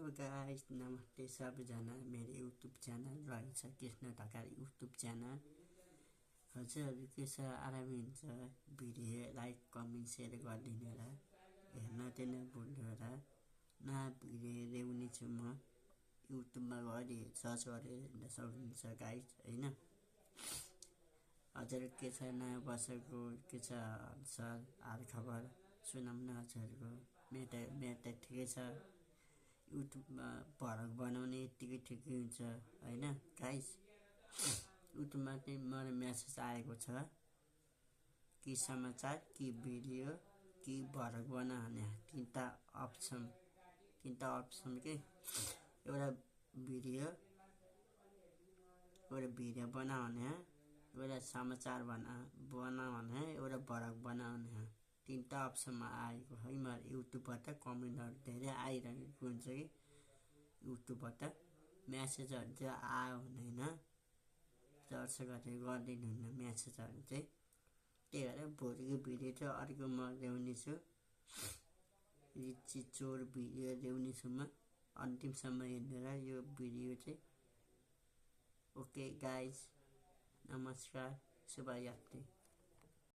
Hello guys, नमस्ते सबैजना। मेरो युट्युब च्यानल रहेछ कृष्ण ढकाल युट्युब च्यानल। हजुरहरू के छ, आरामै हुन्छ? भिडियो लाइक कमेन्ट सेयर गरिदिनु होला, हेर्न चाहिँ नभुल्नु होला। नयाँ भिडियो ल्याउने छु म, युट्युबमा गएर सर्च गरेर हेर्न सक्नुहुन्छ गाइस, होइन? हजुर के छ, नयाँ वर्षको के छ सर हालखबर सुनाउँ न हजुरहरूको। मेरो त ठिकै छ। युट्युबमा भ्लग बनाउने यत्तिकै ठिकै हुन्छ, होइन गाइस? युट्युबमा चाहिँ मलाई मेसेज आएको छ कि समाचार कि भिडियो कि भ्लग बना भने तिनवटा अप्सन के एउटा भिडियो बना भने, एउटा समाचार बना भने, एउटा भ्लग बना भने तीनटा अप्सनमा आएको है। मलाई युट्युबबाट कमेन्टहरू धेरै आइरहेको हुन्छ कि युट्युबबाट म्यासेजहरू चाहिँ आयो हुँदैन, सर्च गरेर गरिदिनु हुन्न म्यासेजहरू चाहिँ। त्यही भएर भोलिको भिडियो चाहिँ अर्को म ल्याउने छु, रिची चोर भिडियो ल्याउने छु म। अन्तिमसम्म हेरेर यो भिडियो चाहिँ। ओके गाइज, नमस्कार, शुभयात्री।